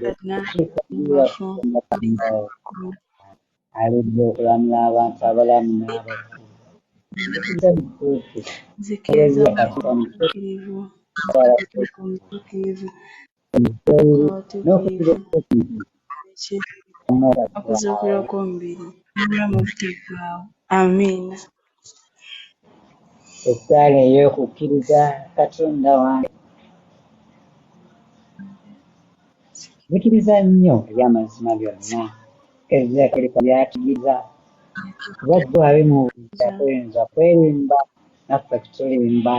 alidde okulamula abantu abalamu n'abafu. Nzikiriza omutuukirivu, n'okuzuukira okw'omubiri n'obulamu obutaggwaawo. Amiina. Essaala ey'okukkiriza Katonda wange. Zikiriza nnyo eby'amazima byonna ebizakalika byatugiriza, kuba ggwe wabe mu bujja tuyinza kwerimba naffe tulimba.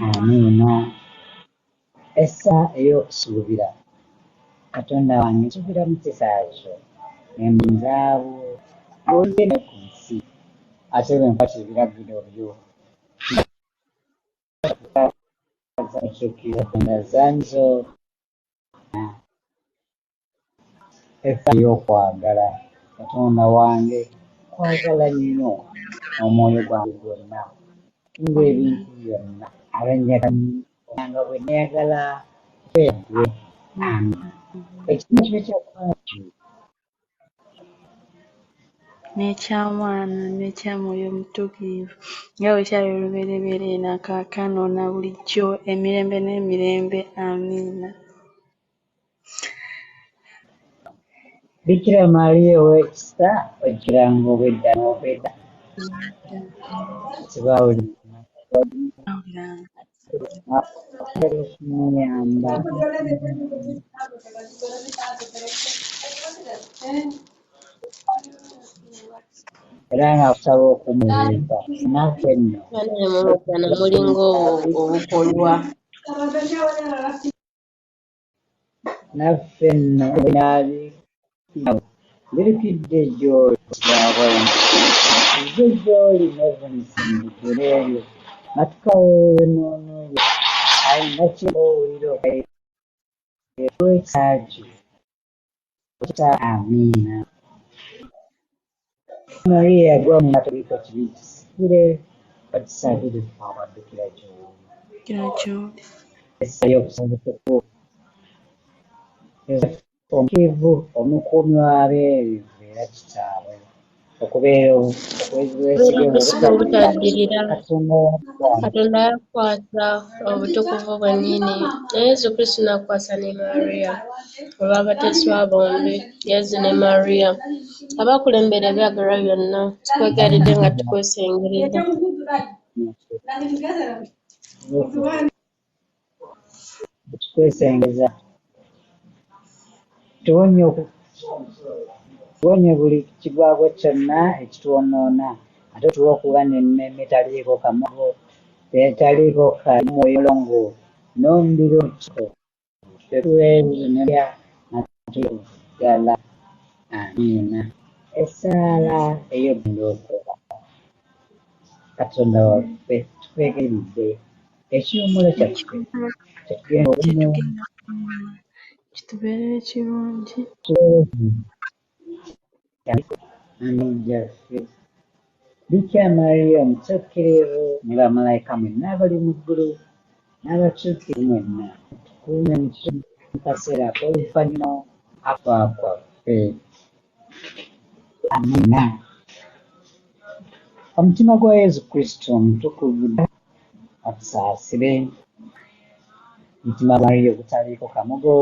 Amiina. Essa ey'okusuubira Katonda wange nsuubira mu kisa kyo ne mbunzaabo ng'ogenda ku nsi ate bwe nkwata ebiragiro byo okukkiriza Katonda zanyizo. Essa ey'okwagala Katonda wange kwagala nnyo omwoyo gwange gwonna ng'ebintu byonna nga bwe neeyagala ggwe. Ekimu kibe kyakwantu n'eky'Omwana n'ekya Mwoyo Omutuukirivu, nga bwe kyali olubereberye na kaakano na bulijjo emirembe n'emirembe. Amiina. Bikira Maria ow'ekisa, ojjiranga obwedda n'obwedda. Okumuyamba era ng'akusaba okumuweesa naffe nno Bannamulugana mulinga obukolwa. naffe nno naabi birukidde gy'oli bwabona nze gy'oli nevunisindikira ebyo natukawoonoonoyo alina kyowulira okwekyakyo kita. Amiina. Maria yagwa mu matolika kibi kisikire batusabire abaddukira gy'oli. Essa y'okusobokeku omukivu omukuumi w'abeeruvu era kitaabwe okubeera Okusiga obutaddirira Katonda yakwasa obutukuvu bwennyini ne Yesu Kristo n'akwasa ne Maria olw'abateeswa bombi Yezu ne Maria. Abakulembera ebyagalwa byonna tukwegayiridde nga tukwesengerera. Twesengeza tuwonye buli kigwagwo kyonna ekitwonoona ate tuwe okuba n'emmeme etaliiko kamogo etaliiko kamwoyolongo n'omuliro tetuweezinebya natuyala. Amiina. Essaala ey'obulokola. Katonda waffe tukwegayiridde ekiwummulo kyaffe kyetugenda olumu kitubeerere kirungi. Amin gyaffe. Bikira Maria omutuukirivu ne bamalayika mwenna abali mu ggulu n'abatuukirivu mwenna tukuume mu kaseera ak'oluvannyuma afa kwaffe. Amiina. Omutima gwa Yezu Kristo omutukuvu atusaasire. Omutima gwa Maria ogutaliiko kamogo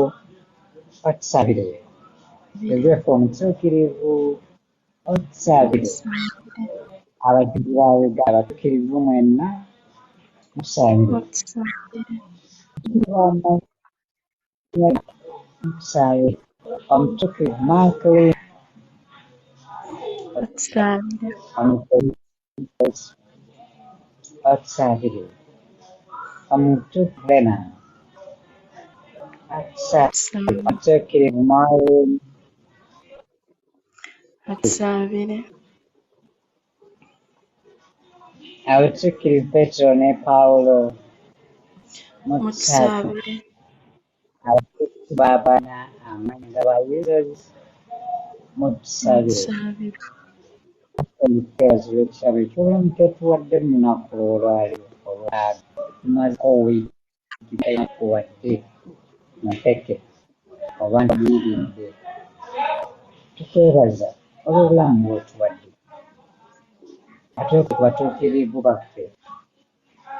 otusabire. Yozefu omutuukirivu otusabire. Abajjuvu baabega abatuukirivu mwenna mutusabire. Mutusabire. Omutuukirivu Maakuli otusabire. Omutuukirivu Lena otusabire. Omutuukirivu Maureen Atusabire. abatuukirivu Petero ne Pawulo mutusabire. Mutusabire. Abatuukirivu b'abaana amaanyi nga ba Yesu mutusabire. Mutusabire. Omuteezi w'ekisabo eky'obulamu kyetuwadde mu lunaku olwaleero olwaaga tumazeko wiiki talina kuwadde mpeke oba ntiyiridde. Tukwebaza olw'obulamu bw'otuwadde. Ate ku batuukirivu baffe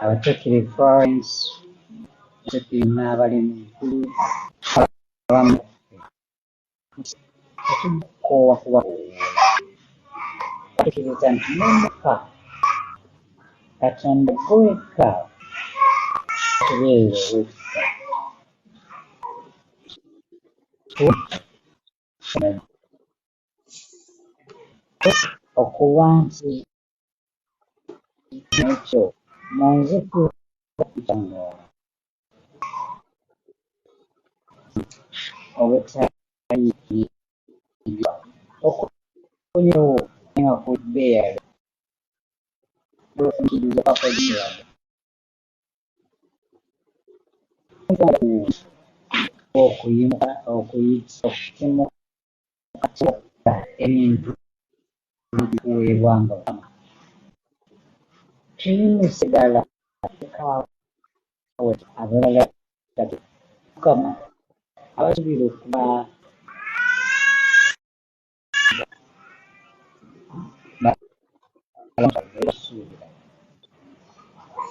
abatuukirivu Florence abatuukirivu n'abali mu ggulu abamu tetukoowa kubakoowa. Tukiriza nti n'omuka Katonda gwekka tubeere ow'ekisa. Okuba nti nekyo munzikira kitangoola obutayiikirira okunyewo nga kubeera lw'ofunkiriza kwakoleraga okuyimuka okuyimuka ebintu bikuweebwa nga Mukama. Tebimusigala kaawe abalala tatu Mukama abasuubira okuba basuubira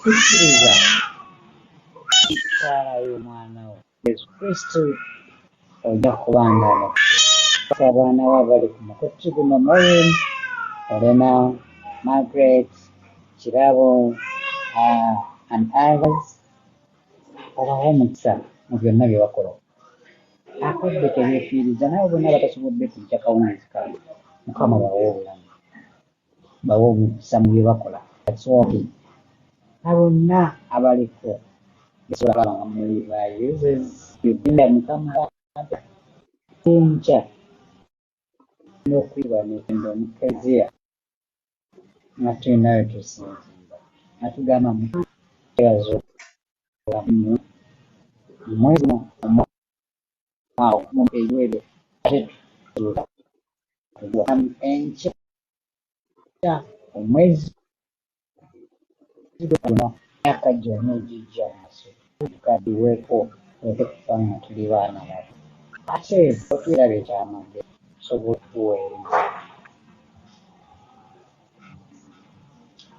tukkiriza essaala y'omwana wo Yesu Kristo ojja kubangana abaana bo abali ku mukutu guno Maureen, Elena, Margaret, Kirabo and others obawe omukisa mu byonna bye bakola. Akadde tebeefiiriza nabo bonna batasobodde kujja kawungeezi kaabwe Mukama bawe obulamu bawe omukisa mu bye bakola. Bonna abaliko besobola kulaba nga muli ba users yogenda Mukama enkya n'okuyibwa n'okugenda omukeziya nga tulinayo tusinzira nga tugamba mwebaza obulamu mwezi omwezi ate enkya omwezi guno myaka gyonna egijja maaso tukaddiweeko tuleke kufa nga tuli baana bato ate otwiraba ekyamagye tusobola okuweereza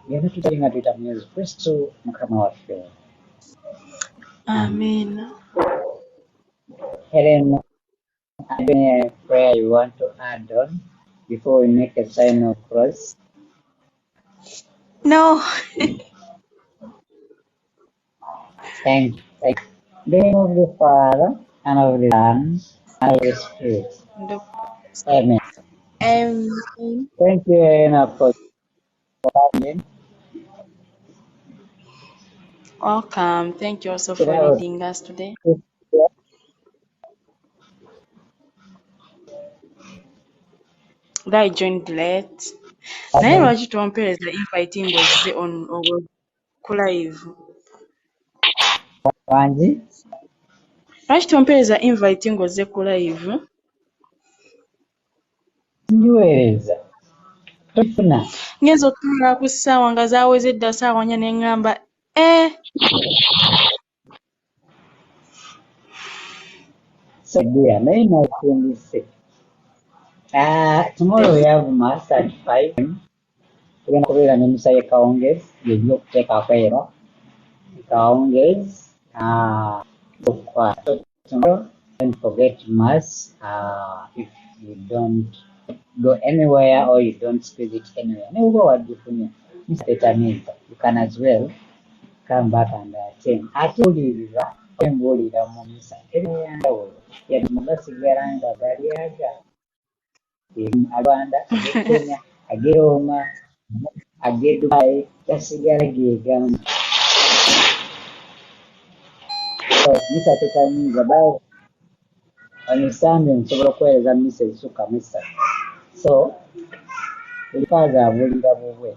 byonna tutali nga tuyita mu Yesu Kristo Mukama waffe. Amiina. Helen, any prayer you want to add on before we make a sign of cross? No. Thank you. the name of the Father, and of the Son, and of the Spirit. Amen. Amen. Thank you, Elena, for coming. Welcome. Thank you also That for was leading us today. good. That I joined late. Naye lwaki tompeereza invite ng'ozze ku live? Wanji, Lwaki tompeereza invite ng'ozze ku live? ngiweereza. Tofuna. Ngenza okutunula ku ssaawa nga zaaweze dda ssaawa 4 ne ŋŋamba Dear, naye nootundise. Tomorrow we have mass at 5. Tugenda kubeera ne misa y'ekawungeezi gy'ojja okuteekako era ekawungeezi tomorrow don't forget mass if you don't go anywhere or you don't squeeze it anywhere. Ne bw'oba wagifunye misa tetamiiza, you can as well come back and attend. Ate mbuulirira mbuulira mu misa ebyanjawulo yadde mugasigala nga gali aga Rwanda, ag'e Kenya, ag'e Roma, ag'e Dubai, gasigala ge gamu. So misa tetamiiza bawo on Sunday nsobola okuweereza misa ezisukka mu essatu. So buli faaza abuulira bubwe.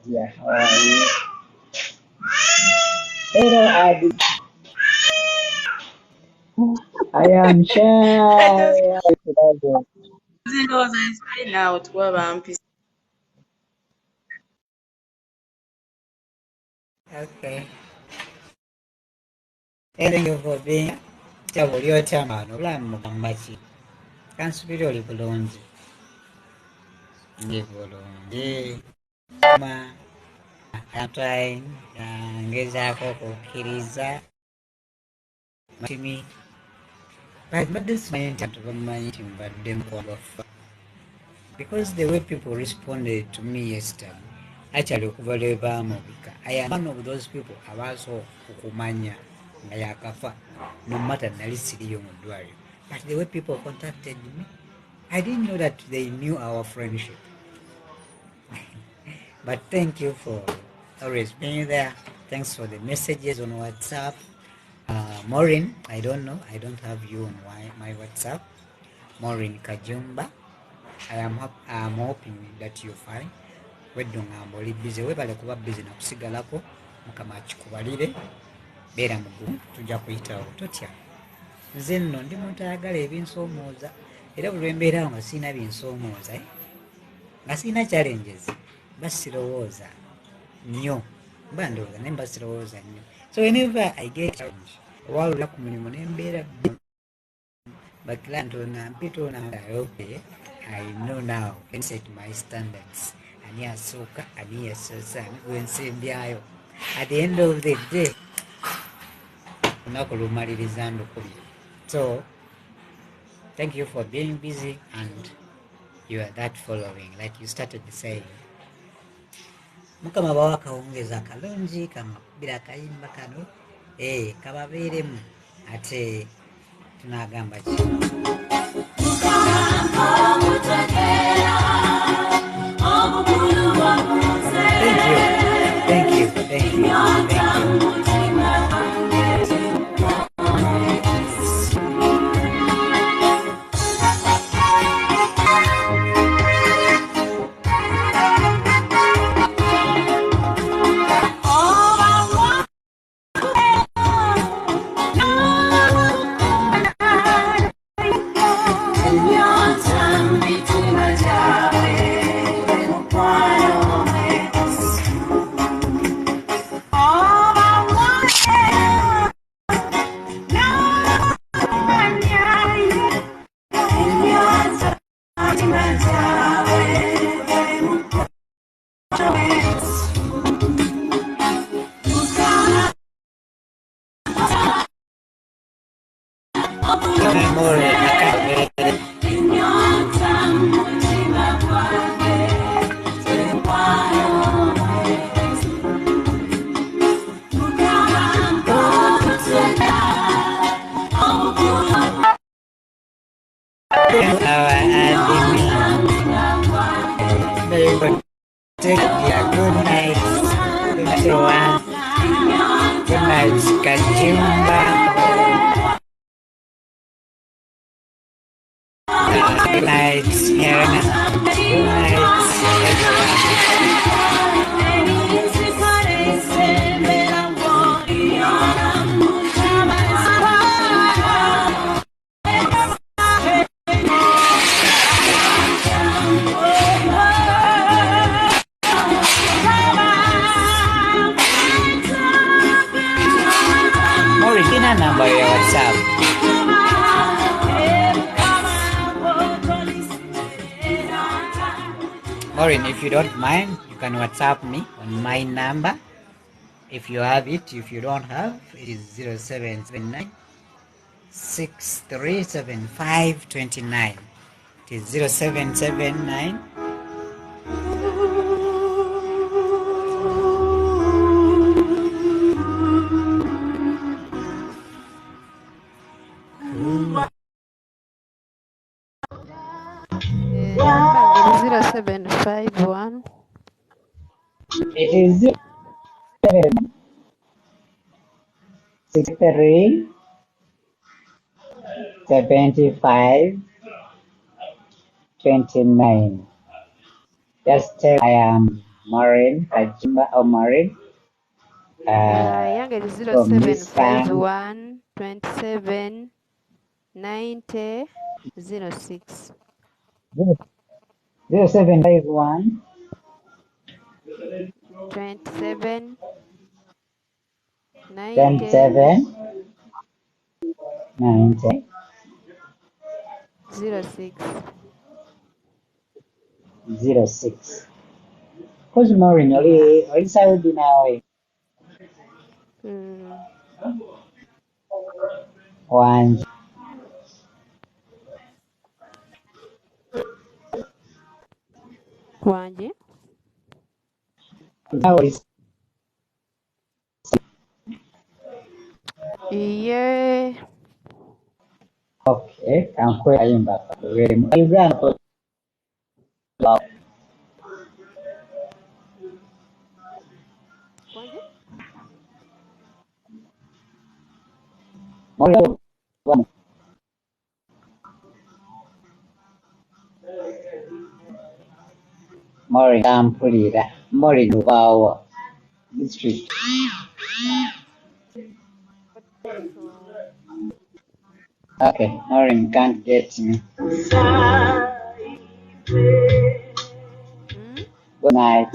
Yeah, how are you? Hello, Adi. I am shy. nze ndowooza nsiri naawe tukuba bampisa. Okay. Thank you for being kyabo oli otya maano obulamu mugamba ki kansubiri oli bulungi ndi bulungi trying ngezaako okukkiriza matimi mbadde simanyi nti abantu bamumanyi nti mbadde mukwagafa because the way people responded to me yesterday actually okuva lwe baamubika I am one of those people abasooka okumanya nga yakafa no matter nali siriyo mu ddwaliro but the way people contacted me I didn't know that they knew our friendship but thank you for always being there. Thanks for the messages on WhatsApp. Maureen, I don't know, I don't have you on my WhatsApp. Maureen Kajumba, I'm hoping that you're fine. Weddongamba oli busy webale kuba busy nakusigalako mukama akikubalire beera mugumu tujja kuyitawo totya nze nno ndi muntu ayagala ebinsoomooza era buli lwembeerawo nga sirina binsoomooza nga sirina challenges basirowooza nnyo mba ndowooza naye mba sirowooza nnyo so whenever I get challenge owalula ku mulimu nembeera bakirantona mpitona okay I know now and set my standards ani asooka ani yasosa ani gwensembyayo at the end of the day olunaku lumaliriza ndukubye so thank you for being busy and you are that following like you started saying mukama bawa akawungeza akalungi kamakubira akayimba kano kababeeremu ate tunagamba ki thank you thank you They will take their good night, everyone. Good night, Kajumba. Good night, Helena. Good night, Maureen, kina number ya WhatsApp. Maureen, if you don't mind, you can WhatsApp me on my number. If you have it, if you don't have, it is 0779 637529. It is 0779 0751 It is 63 75 29. Just tell I am Maureen Kajumba or Maureen yange eri from this time 0751 27 90 06. 0751 27 90 27 90 06. 06. Who's Maureen? Oli Saudi nawe. One. Wanje Now is iye okay. Kankwe ayimba very much. Uganda for love. wanje Maureen. Maureen Kampulira. Maureen Lubawa district. Okay, Maureen can't get me. Good night.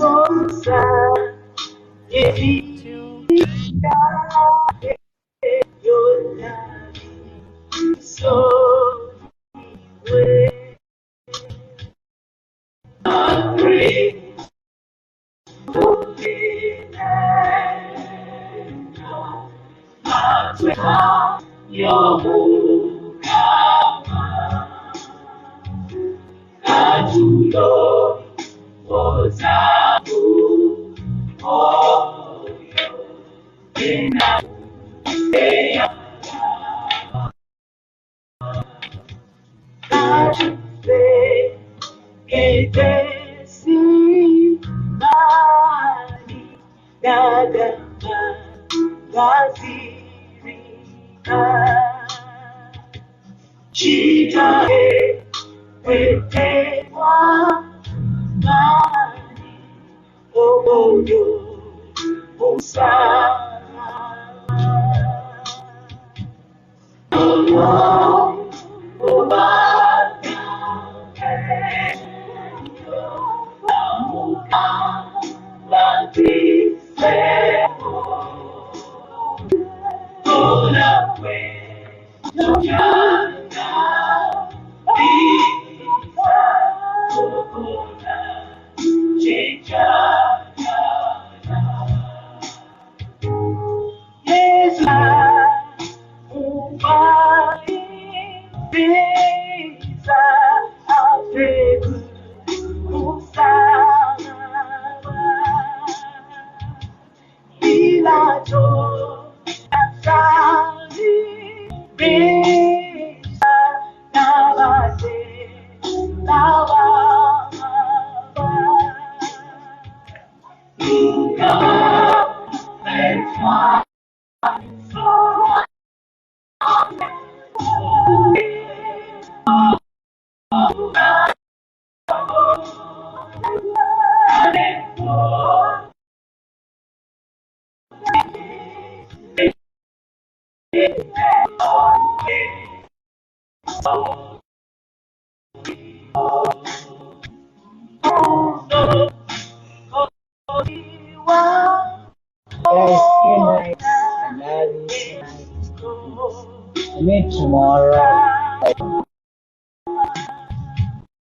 Meet tomorrow.